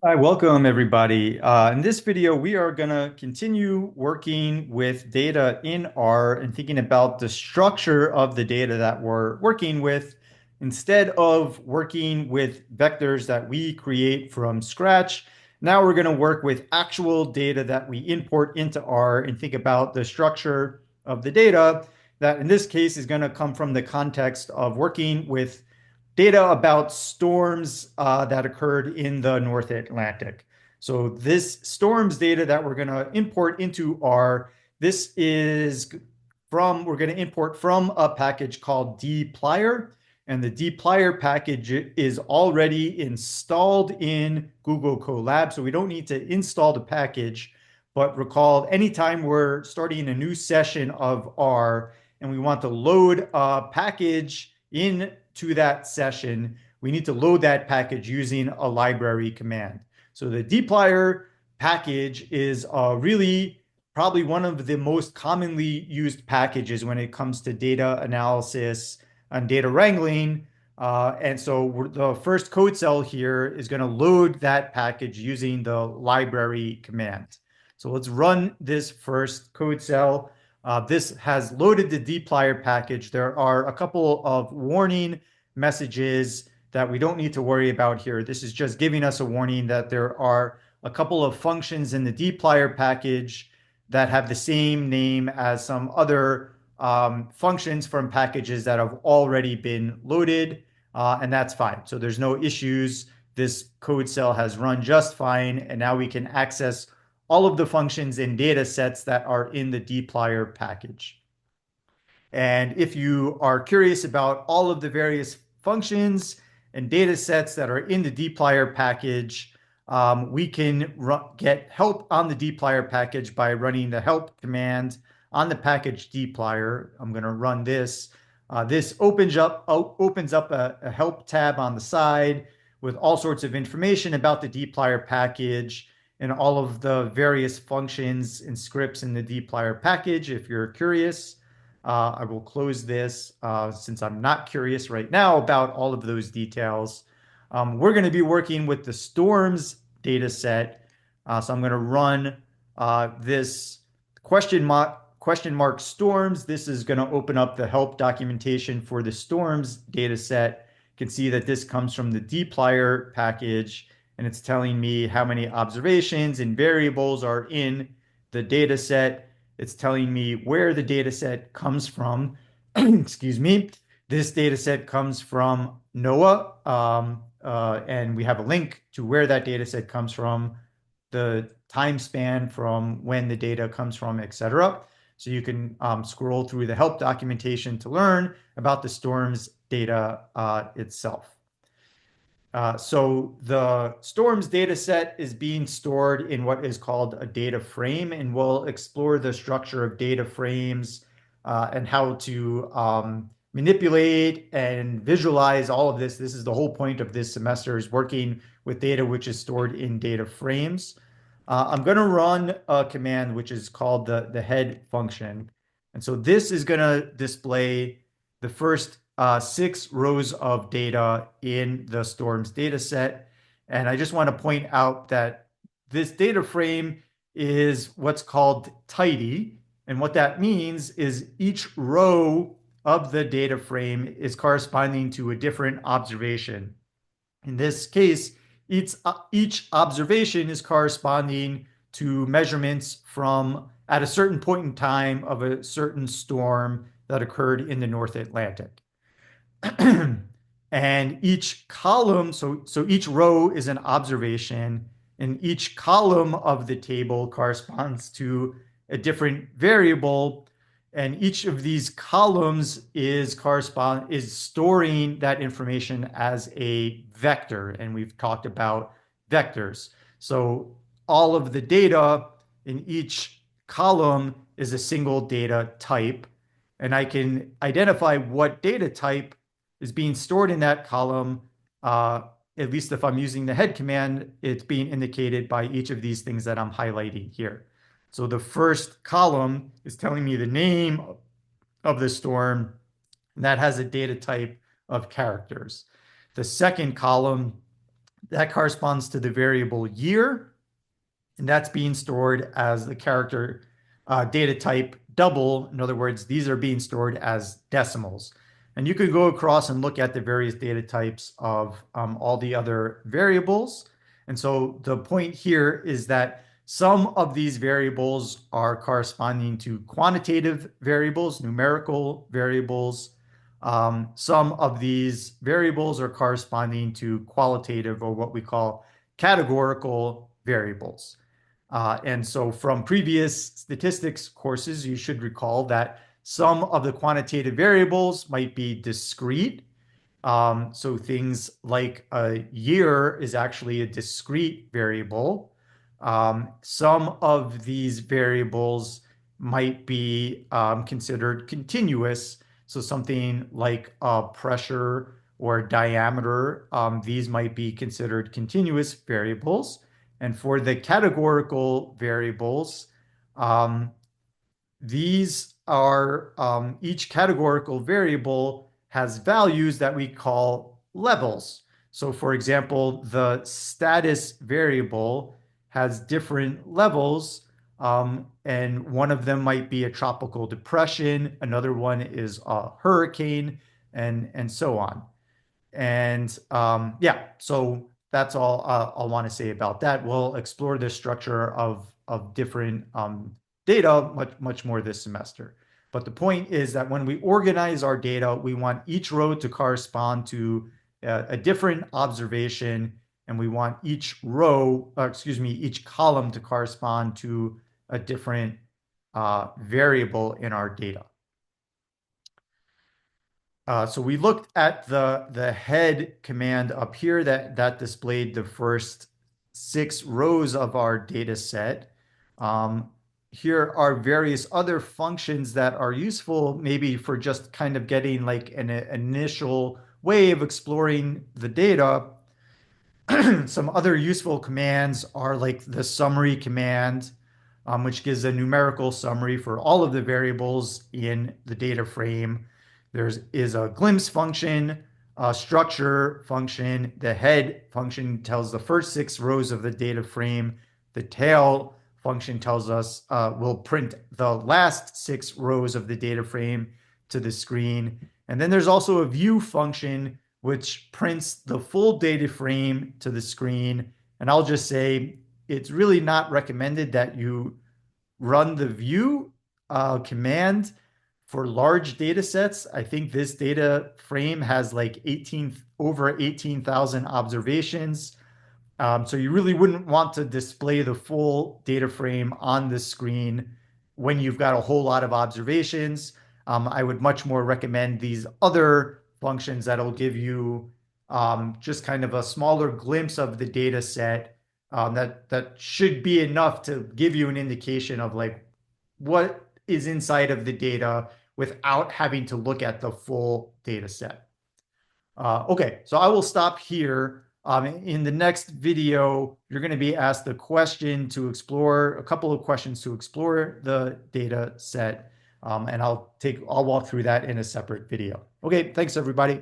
Hi, welcome everybody. In this video, we are going to continue working with data in R and thinking about the structure of the data that we're working with instead of working with vectors that we create from scratch. Now we're going to work with actual data that we import into R and think about the structure of the data that in this case is going to come from the context of working with data about storms that occurred in the North Atlantic. So this storms data that we're going to import into R, this is we're going to import from a package called dplyr. And the dplyr package is already installed in Google Colab. So we don't need to install the package, but recall anytime we're starting a new session of R and we want to load a package into that session, we need to load that package using a library command. So the dplyr package is really probably one of the most commonly used packages when it comes to data analysis and data wrangling. And so the first code cell here is going to load that package using the library command. So let's run this first code cell. This has loaded the dplyr package. There are a couple of warning messages that we don't need to worry about here. This is just giving us a warning that there are a couple of functions in the dplyr package that have the same name as some other functions from packages that have already been loaded, and that's fine. So there's no issues. This code cell has run just fine, and now we can access all of the functions and data sets that are in the dplyr package. And if you are curious about all of the various functions and data sets that are in the dplyr package, we can get help on the dplyr package by running the help command on the package dplyr. I'm going to run this. This opens up a help tab on the side with all sorts of information about the dplyr package and all of the various functions and scripts in the dplyr package if you're curious. I will close this since I'm not curious right now about all of those details. We're going to be working with the storms data set. So I'm going to run this question mark storms. This is going to open up the help documentation for the storms data set. You can see that this comes from the dplyr package, and it's telling me how many observations and variables are in the data set. It's telling me where the data set comes from. Excuse me. This data set comes from NOAA, and we have a link to where that data set comes from, the time span from when the data comes from, etc. So you can scroll through the help documentation to learn about the storms data itself. So the storms data set is being stored in what is called a data frame, and we'll explore the structure of data frames and how to manipulate and visualize all of this. This is the whole point of this semester, is working with data which is stored in data frames. I'm going to run a command which is called the head function. And so this is going to display the first 6 rows of data in the storms data set. And I just want to point out that this data frame is what's called tidy. And what that means is each row of the data frame is corresponding to a different observation. In this case, each observation is corresponding to measurements from at a certain point in time of a certain storm that occurred in the North Atlantic. And each column, so each row is an observation, and each column of the table corresponds to a different variable, and each of these columns is storing that information as a vector, and we've talked about vectors. So all of the data in each column is a single data type, and I can identify what data type is being stored in that column. At least if I'm using the head command, it's being indicated by each of these things that I'm highlighting here. So the first column is telling me the name of the storm, and that has a data type of characters. The second column That corresponds to the variable year, and that's being stored as the character data type double. In other words, these are being stored as decimals. And you could go across and look at the various data types of all the other variables. And so the point here is that some of these variables are corresponding to quantitative variables, numerical variables. Some of these variables are corresponding to qualitative, or what we call categorical variables. And so from previous statistics courses, you should recall that some of the quantitative variables might be discrete. So things like a year is actually a discrete variable. Some of these variables might be considered continuous. So something like pressure or diameter, these might be considered continuous variables. And for the categorical variables, um, these are each categorical variable has values that we call levels. So for example, the status variable has different levels, and one of them might be a tropical depression, another one is a hurricane, and so on. And yeah, so that's all I'll want to say about that. We'll explore the structure of different data much more this semester. But the point is that when we organize our data, we want each row to correspond to a different observation, and we want each row, excuse me, each column to correspond to a different variable in our data. So we looked at the head command up here that displayed the first 6 rows of our data set. Here are various other functions that are useful, maybe for just kind of getting like an initial way of exploring the data. Some other useful commands are like the summary command, which gives a numerical summary for all of the variables in the data frame. There is a glimpse function, a structure function. The head function tells the first 6 rows of the data frame. The tail function tells us we'll print the last 6 rows of the data frame to the screen. And then there's also a view function which prints the full data frame to the screen. And I'll just say it's really not recommended that you run the view command for large data sets. I think this data frame has like over 18,000 observations. So you really wouldn't want to display the full data frame on the screen when you've got a whole lot of observations. I would much more recommend these other functions that'll give you just kind of a smaller glimpse of the data set. That should be enough to give you an indication of like what is inside of the data without having to look at the full data set. Okay, so I will stop here. In the next video, you're going to be asked a couple of questions to explore the data set, and I'll walk through that in a separate video. Okay, thanks everybody.